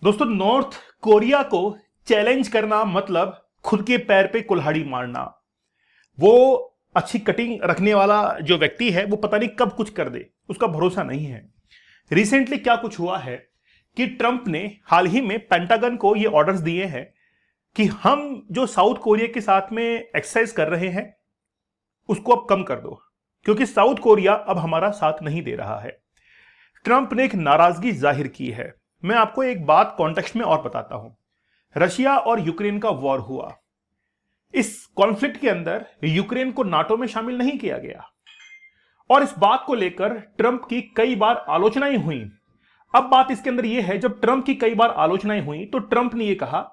दोस्तों, north Korea को challenge करना मतलब खुद के पैर पे कुल्हाड़ी मारना। वो अच्छी कटिंग रखने वाला जो व्यक्ति है वो पता नहीं कब कुछ कर दे, उसका भरोसा नहीं है। रिसेंटली क्या कुछ हुआ है कि ट्रंप ने हाल ही में पेंटागन को ये ऑर्डर्स दिए हैं कि हम जो साउथ कोरिया के साथ में एक्सरसाइज कर रहे हैं उसको अब कम कर दो, क्योंकि साउथ कोरिया अब हमारा साथ नहीं दे रहा है। ट्रंप ने एक नाराजगी जाहिर की है। मैं आपको एक बात कॉन्टेक्स्ट में और बताता हूं। रशिया और यूक्रेन का वॉर हुआ। इस कॉन्फ्लिक्ट के अंदर यूक्रेन को नाटो में शामिल नहीं किया गया और इस बात को लेकर ट्रंप की कई बार आलोचनाएं हुई। अब बात इसके अंदर यह है, जब ट्रंप की कई बार आलोचनाएं हुई तो ट्रंप ने यह कहा,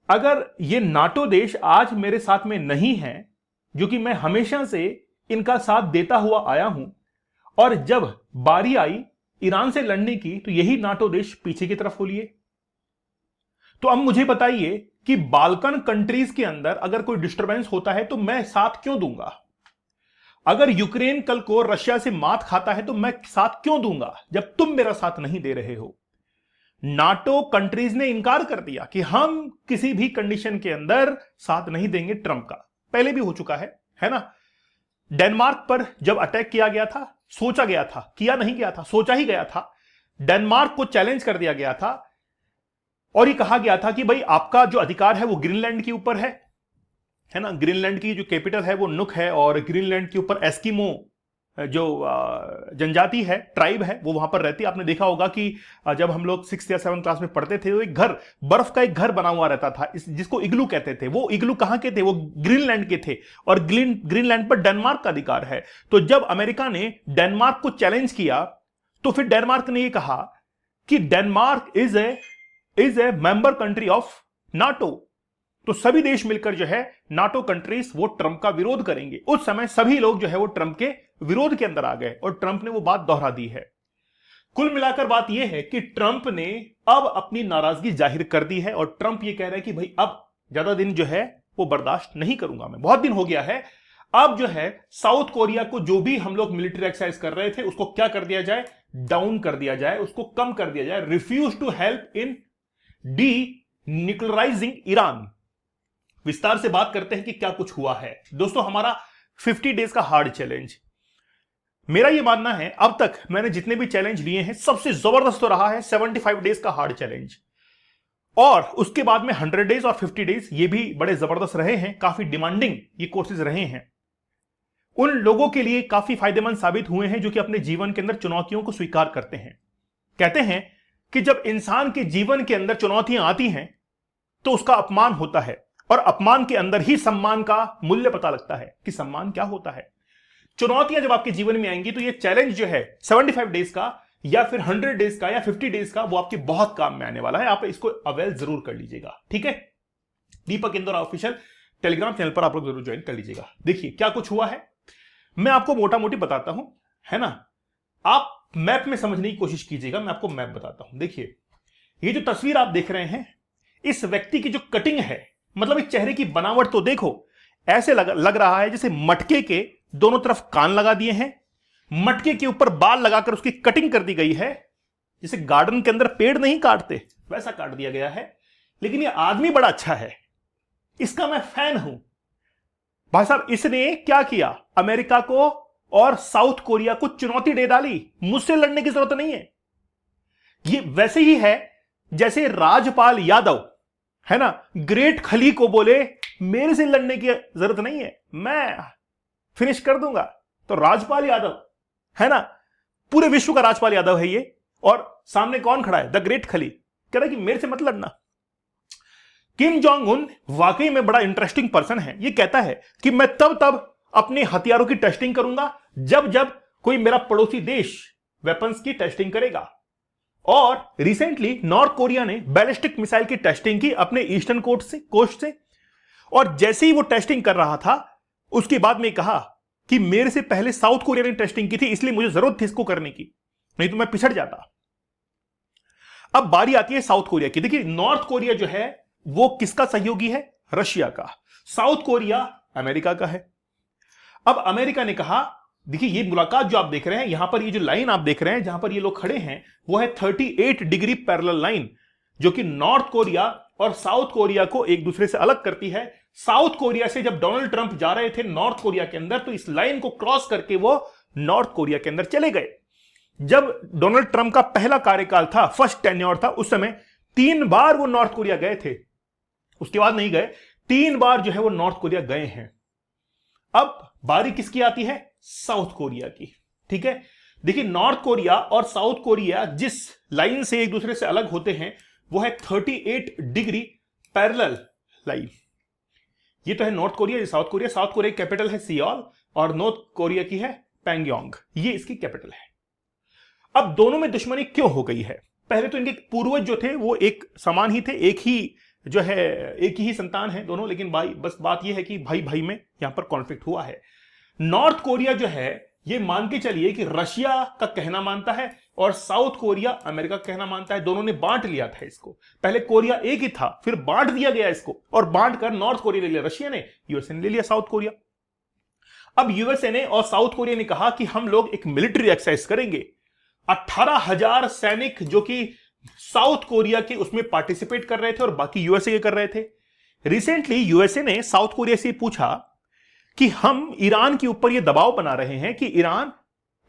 अगर ये नाटो देश आज मेरे साथ में नहीं है, जो कि मैं हमेशा से इनका साथ देता हुआ आया हूं, और जब बारी आई ईरान से लड़ने की तो यही नाटो देश पीछे की तरफ हो लिए। तो अब मुझे बताइए कि बाल्कन कंट्रीज के अंदर अगर कोई डिस्टरबेंस होता है तो मैं साथ क्यों दूंगा? अगर यूक्रेन कल को रशिया से मात खाता है तो मैं साथ क्यों दूंगा जब तुम मेरा साथ नहीं दे रहे हो? नाटो कंट्रीज ने इनकार कर दिया कि हम किसी भी कंडीशन के अंदर साथ नहीं देंगे ट्रंप का। पहले भी हो चुका है ना? डेनमार्क पर जब अटैक किया गया था, सोचा गया था, किया नहीं गया था, सोचा ही गया था, डेनमार्क को चैलेंज कर दिया गया था और ये कहा गया था कि भाई आपका जो अधिकार है वो ग्रीनलैंड के ऊपर है ना? ग्रीनलैंड की जो कैपिटल है वो नुक है और ग्रीनलैंड के ऊपर एस्किमो जो जनजाति है, ट्राइब है, वो वहां पर रहती है। आपने देखा होगा कि जब हम लोग 6th या 7th क्लास में पढ़ते थे तो एक घर, बर्फ का एक घर बना हुआ रहता था, जिसको इग्लू कहते थे। वो इग्लू कहां के थे? वो ग्रीनलैंड के थे और ग्रीनलैंड पर डेनमार्क का अधिकार है। तो जब अमेरिका ने डेनमार्क को चैलेंज किया तो फिर डेनमार्क ने यह कहा कि Denmark is a member country of NATO. तो सभी देश मिलकर जो है नाटो कंट्रीज वो ट्रंप का विरोध करेंगे। उस समय सभी लोग जो है वो ट्रंप के विरोध के अंदर आ गए और ट्रंप ने वो बात दोहरा दी है। कुल मिलाकर बात यह है कि ट्रंप ने अब अपनी नाराजगी जाहिर कर दी है और ट्रंप ये कह रहा है कि भाई अब ज्यादा दिन जो है वो बर्दाश्त नहीं करूंगा, मैं बहुत दिन हो गया है। अब जो है साउथ कोरिया को जो भी हम लोग मिलिट्री एक्सरसाइज कर रहे थे उसको क्या कर दिया जाए? डाउन कर दिया जाए, उसको कम कर दिया जाए। Refuse to help in denuclearizing Iran. विस्तार से बात करते हैं कि क्या कुछ हुआ है। दोस्तों, हमारा 50 डेज का हार्ड चैलेंज, मेरा यह मानना है अब तक मैंने जितने भी चैलेंज लिए हैं सबसे जबरदस्त तो रहा है 75 डेज का हार्ड चैलेंज। और उसके बाद में 100 डेज और 50 डेज ये भी बड़े जबरदस्त रहे हैं, काफी डिमांडिंग ये कोर्सेज रहे हैं। उन लोगों के लिए काफी फायदेमंद साबित हुए हैं जो कि अपने जीवन के अंदर चुनौतियों को स्वीकार करते हैं। कहते हैं कि जब इंसान के जीवन के अंदर चुनौतियां आती हैं तो उसका अपमान होता है और अपमान के अंदर ही सम्मान का मूल्य पता लगता है कि सम्मान क्या होता है। चुनौतियां जब आपके जीवन में आएंगी तो ये चैलेंज जो है 75 डेज का या फिर 100 डेज का या 50 डेज का, वो आपके बहुत काम में आने वाला है। आप इसको अवेल जरूर कर लीजिएगा, ठीक है? दीपक इंदौरा ऑफिशियल टेलीग्राम चैनल पर आप लोग जरूर ज्वाइन कर लीजिएगा। देखिए क्या कुछ हुआ है, मैं आपको मोटा मोटी बताता हूं, है ना? आप मैप में समझने की कोशिश कीजिएगा, मैं आपको मैप बताता हूं। देखिए ये जो तस्वीर आप देख रहे हैं, इस व्यक्ति की जो कटिंग है, मतलब इस चेहरे की बनावट तो देखो, ऐसे लग रहा है जैसे मटके के दोनों तरफ कान लगा दिए हैं, मटके के ऊपर बाल लगाकर उसकी कटिंग कर दी गई है। जैसे गार्डन के अंदर पेड़ नहीं काटते वैसा काट दिया गया है। लेकिन ये आदमी बड़ा अच्छा है, इसका मैं फैन हूं। भाई साहब, इसने क्या किया? अमेरिका को और साउथ कोरिया को चुनौती दे डाली। मुझसे लड़ने की जरूरत नहीं है। ये वैसे ही है जैसे राजपाल यादव, है ना, ग्रेट खली को बोले मेरे से लड़ने की जरूरत नहीं है, मैं फिनिश कर दूंगा। तो राजपाल यादव, है ना, पूरे विश्व का राजपाल यादव है ये, और सामने कौन खड़ा है? द ग्रेट खली। कह रहा है कि मेरे से मत लड़ना। किम जोंग उन वाकई में बड़ा इंटरेस्टिंग पर्सन है। ये कहता है कि मैं तब अपने हथियारों की टेस्टिंग करूंगा जब कोई मेरा पड़ोसी देश वेपन्स की टेस्टिंग करेगा। और रिसेंटली नॉर्थ कोरिया ने बैलिस्टिक मिसाइल की टेस्टिंग की अपने ईस्टर्न कोस्ट से, और जैसे ही वो टेस्टिंग कर रहा था उसके बाद में कहा कि मेरे से पहले साउथ कोरिया ने टेस्टिंग की थी, इसलिए मुझे जरूरत थी इसको करने की, नहीं तो मैं पिछड़ जाता। अब बारी आती है साउथ कोरिया की। देखिए नॉर्थ कोरिया जो है वो किसका सहयोगी है? रशिया का। साउथ कोरिया अमेरिका का है। अब अमेरिका ने कहा, देखिए ये मुलाकात जो आप देख रहे हैं, यहां पर ये जो लाइन आप देख रहे हैं जहां पर ये लोग खड़े हैं वो है 38 डिग्री पैरेलल लाइन। जो कि नॉर्थ कोरिया और साउथ कोरिया को एक दूसरे से अलग करती है। साउथ कोरिया से जब डोनाल्ड ट्रंप जा रहे थे नॉर्थ कोरिया के अंदर, तो इस लाइन को क्रॉस करके वो नॉर्थ कोरिया के अंदर चले गए। जब डोनाल्ड ट्रंप का पहला कार्यकाल था, फर्स्ट टेन्योर था, उस समय 3 बार वो नॉर्थ कोरिया गए थे, उसके बाद नहीं गए। 3 बार जो है वो नॉर्थ कोरिया गए हैं। अब बारी किसकी आती है? साउथ कोरिया की। ठीक है, देखिए नॉर्थ कोरिया और साउथ कोरिया जिस लाइन से एक दूसरे से अलग होते हैं वो है 38 डिग्री पैरेलल लाइन। ये तो है North Korea, south Korea. South Korea की कैपिटल है सियोल और नॉर्थ कोरिया की है पैंगयोंग, ये इसकी कैपिटल है। अब दोनों में दुश्मनी क्यों हो गई है? पहले तो इनके पूर्वज जो थे वो एक समान ही थे, एक ही जो है एक ही संतान है दोनों, लेकिन भाई बस बात यह है कि भाई भाई में यहां पर कॉन्फ्लिक्ट हुआ है। नॉर्थ कोरिया जो है ये मान के चलिए कि रशिया का कहना मानता है और साउथ कोरिया अमेरिका का कहना मानता है। दोनों ने बांट लिया था इसको, पहले कोरिया एक ही था, फिर बांट दिया गया इसको, और बांट कर नॉर्थ कोरिया ले लिया रशिया ने, यूएसए ने ले लिया साउथ कोरिया। अब यूएसए ने और साउथ कोरिया ने कहा कि हम लोग एक मिलिट्री एक्सरसाइज करेंगे। 18,000 सैनिक जो कि साउथ कोरिया के उसमें पार्टिसिपेट कर रहे थे और बाकी यूएसए के कर रहे थे। रिसेंटली यूएसए ने साउथ कोरिया से पूछा कि हम ईरान के ऊपर यह दबाव बना रहे हैं कि ईरान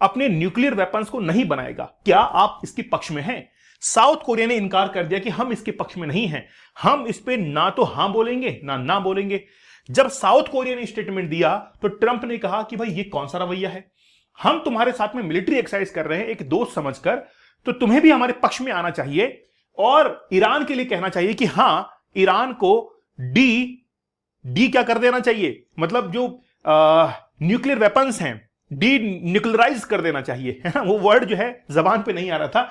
अपने न्यूक्लियर वेपन्स को नहीं बनाएगा, क्या आप इसके पक्ष में हैं? साउथ कोरिया ने इनकार कर दिया कि हम इसके पक्ष में नहीं हैं, हम इस पे ना तो हां बोलेंगे ना बोलेंगे। जब साउथ कोरिया ने स्टेटमेंट दिया तो ट्रंप ने कहा कि भाई ये कौन सा रवैया है, हम तुम्हारे साथ में मिलिट्री एक्सरसाइज कर रहे हैं एक दोस्त समझकर, तो तुम्हें भी हमारे पक्ष में आना चाहिए और ईरान के लिए कहना चाहिए कि हां ईरान को डी क्या कर देना चाहिए, मतलब जो न्यूक्लियर वेपन्स हैं डी न्यूक्लियराइज कर देना चाहिए, है ना, वो वर्ड जो है जबान पे नहीं आ रहा था,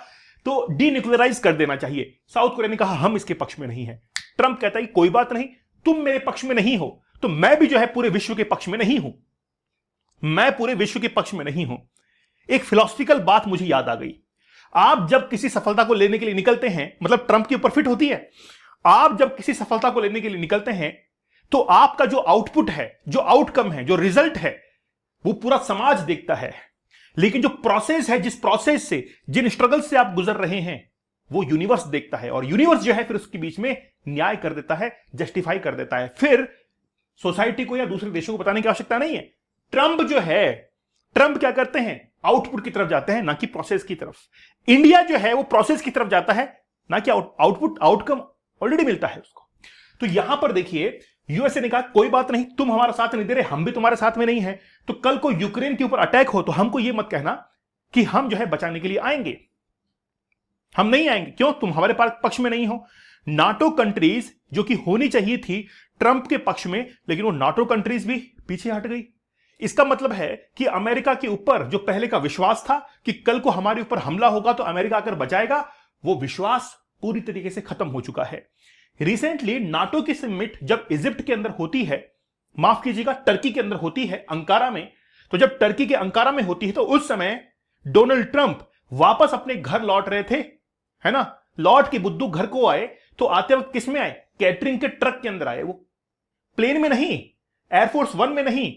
तो डी न्यूक्लियराइज कर देना चाहिए। साउथ कोरिया ने कहा हम इसके पक्ष में नहीं है। ट्रंप कहता है कोई बात नहीं, तुम मेरे पक्ष में नहीं हो तो मैं भी जो है पूरे विश्व के पक्ष में नहीं हूं, मैं पूरे विश्व के पक्ष में नहीं हूं। एक फिलॉसफिकल बात मुझे याद आ गई। आप जब किसी सफलता को लेने के लिए निकलते हैं, मतलब ट्रंप की ऊपर फिट होती है, आप जब किसी सफलता को लेने के लिए निकलते हैं तो आपका जो आउटपुट है, जो आउटकम है, जो रिजल्ट है, वो पूरा समाज देखता है। लेकिन जो प्रोसेस है, जिस प्रोसेस से, जिन स्ट्रगल से आप गुजर रहे हैं, वो यूनिवर्स देखता है और यूनिवर्स जो है फिर उसके बीच में न्याय कर देता है, जस्टिफाई कर देता है। फिर सोसाइटी को या दूसरे देशों को बताने की आवश्यकता नहीं है। ट्रंप क्या करते हैं? आउटपुट की तरफ जाते हैं, ना कि प्रोसेस की तरफ। इंडिया जो है वो प्रोसेस की तरफ जाता है, ना कि आउटपुट, आउटकम ऑलरेडी मिलता है उसको। तो यहां पर देखिए यूएसए ने कहा कोई बात नहीं, तुम हमारा साथ नहीं दे रहे, हम भी तुम्हारे साथ में नहीं है, तो कल को यूक्रेन के ऊपर अटैक हो तो हमको यह मत कहना कि हम जो है बचाने के लिए आएंगे, हम नहीं आएंगे। क्यों? तुम हमारे पक्ष में नहीं हो। नाटो कंट्रीज जो कि होनी चाहिए थी ट्रंप के पक्ष में, लेकिन वो नाटो कंट्रीज भी पीछे हट गई। इसका मतलब है कि अमेरिका के ऊपर जो पहले का विश्वास था कि कल को हमारे ऊपर हमला होगा तो अमेरिका आकर बचाएगा, वो विश्वास पूरी तरीके से खत्म हो चुका है। रिसेंटली नाटो की समिट जब इजिप्ट के अंदर होती है, माफ कीजिएगा टर्की के अंदर होती है, अंकारा में, तो जब टर्की के अंकारा में होती है तो उस समय डोनाल्ड ट्रंप वापस अपने घर लौट रहे थे, है ना, लौट के बुद्धू घर को आए, तो आते वक्त किस में आए? कैटरिंग के ट्रक के अंदर आए, वो प्लेन में नहीं, एयरफोर्स 1 में नहीं,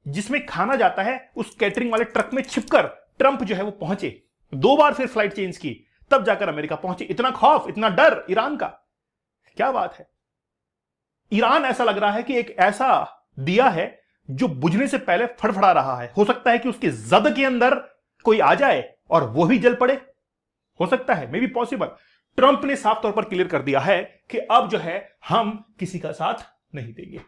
जिसमें खाना जाता है उस कैटरिंग वाले ट्रक में छिपकर ट्रंप जो है वो पहुंचे। 2 बार फिर फ्लाइट चेंज की, तब जाकर अमेरिका पहुंचे। इतना खौफ, इतना डर ईरान का, क्या बात है। ईरान ऐसा लग रहा है कि एक ऐसा दिया है जो बुझने से पहले फड़फड़ा रहा है। हो सकता है कि उसके जद के अंदर कोई आ जाए और वो भी जल पड़े, हो सकता है, मे बी पॉसिबल। ट्रंप ने साफ तौर पर क्लियर कर दिया है कि अब जो है हम किसी का साथ नहीं देंगे,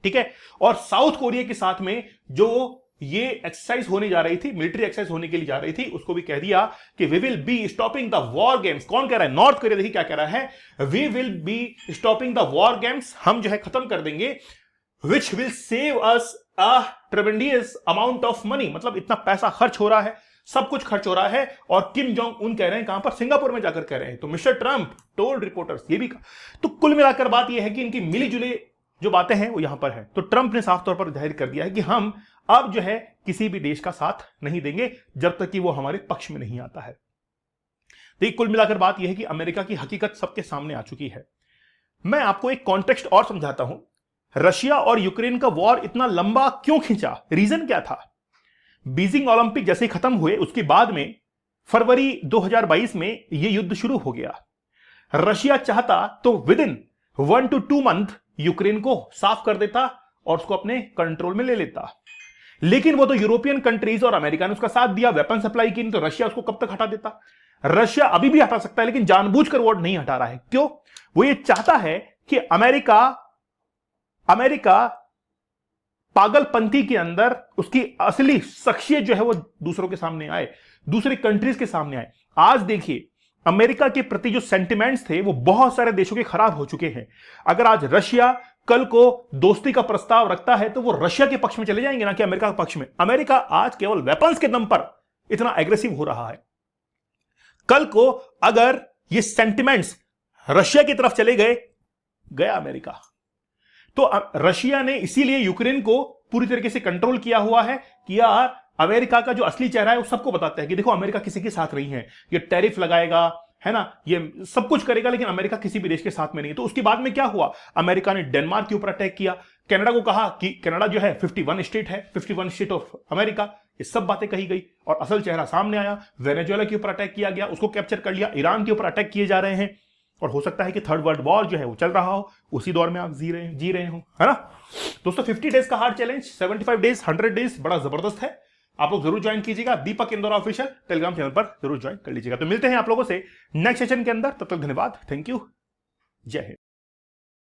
ठीक है। और साउथ कोरिया के साथ में जो ये एक्सरसाइज होने जा रही थी, मिलिट्री एक्सरसाइज होने के लिए जा रही थी, उसको भी कह दिया कि we will be stopping the war games. कौन कह रहा है? North Korea. देखिए क्या कह रहा है, we will be stopping the war games, हम जो है खत्म कर देंगे, which will save us a tremendous amount of money. मतलब इतना पैसा खर्च हो रहा है, सब कुछ खर्च हो रहा है, और किम जोंग उन कह रहे हैं कहां पर? सिंगापुर में जाकर कह रहे हैं। तो मिस्टर ट्रंप टोल्ड रिपोर्टर्स, ये भी कहा। तो कुल मिलाकर बात यह है कि इनकी मिली जुली जो बातें हैं वो यहां पर है। तो ट्रंप ने साफ तौर पर जाहिर कर दिया है कि हम अब जो है किसी भी देश का साथ नहीं देंगे जब तक कि वो हमारे पक्ष में नहीं आता है। देखिए कुल मिलाकर बात यह है कि अमेरिका की हकीकत सबके सामने आ चुकी है। मैं आपको एक कॉन्टेक्स्ट और समझाता हूं। रशिया और यूक्रेन का वॉर इतना लंबा क्यों खिंचा? रीजन क्या था? बीजिंग ओलंपिक जैसे खत्म हुए उसके बाद में फरवरी 2022 में यह युद्ध शुरू हो गया। रशिया चाहता तो with in 1 to 2 month Ukraine को साफ कर देता और उसको अपने कंट्रोल में ले लेता। लेकिन वो तो यूरोपियन कंट्रीज और अमेरिका ने उसका साथ दिया, वेपन सप्लाई की, नहीं तो रशिया उसको कब तक हटा देता। रशिया अभी भी हटा सकता है लेकिन जानबूझकर वो नहीं हटा रहा है। क्यों? वो ये चाहता है कि अमेरिका पागलपंथी के अंदर उसकी असली शख्सियत जो है वो दूसरों के सामने आए, दूसरे कंट्रीज के सामने आए। आज देखिए अमेरिका के प्रति जो सेंटिमेंट्स थे वो बहुत सारे देशों के खराब हो चुके हैं। अगर आज रशिया कल को दोस्ती का प्रस्ताव रखता है तो वो रशिया के पक्ष में चले जाएंगे, ना कि अमेरिका के पक्ष में। अमेरिका आज केवल वेपन्स के दम पर इतना एग्रेसिव हो रहा है। कल को अगर ये सेंटिमेंट्स रशिया की तरफ चले गए, गया अमेरिका। तो रशिया ने इसीलिए यूक्रेन को पूरी तरीके से कंट्रोल किया हुआ है कि यार अमेरिका का जो असली चेहरा है वो सबको बताता है कि देखो अमेरिका किसी के साथ नहीं है, ये टैरिफ लगाएगा, है ना, ये सब कुछ करेगा, लेकिन अमेरिका किसी भी देश के साथ में नहीं है। तो उसके बाद में क्या हुआ, अमेरिका ने डेनमार्क के ऊपर अटैक किया, कनाडा को कहा कि कनाडा जो है 51 स्टेट है, 51 स्टेट ऑफ अमेरिका, ये सब बातें कही गई और असल चेहरा सामने आया। वेनेजुएला के ऊपर अटैक किया गया, उसको कैप्चर कर लिया। ईरान के ऊपर अटैक किए जा रहे हैं और हो सकता है कि थर्ड वर्ल्ड वॉर जो है वो चल रहा हो, उसी दौर में आप जी रहे हो, है ना। दोस्तों 50 डेज का हार्ड चैलेंज, 75 डेज, 100 डेज बड़ा जबरदस्त है। आप लोग जरूर ज्वाइन कीजिएगा। दीपक इंदौरा ऑफिशियल टेलीग्राम चैनल पर जरूर ज्वाइन कर लीजिएगा। तो मिलते हैं आप लोगों से नेक्स्ट सेशन के अंदर, तब तक धन्यवाद, थैंक यू, जय हिंद।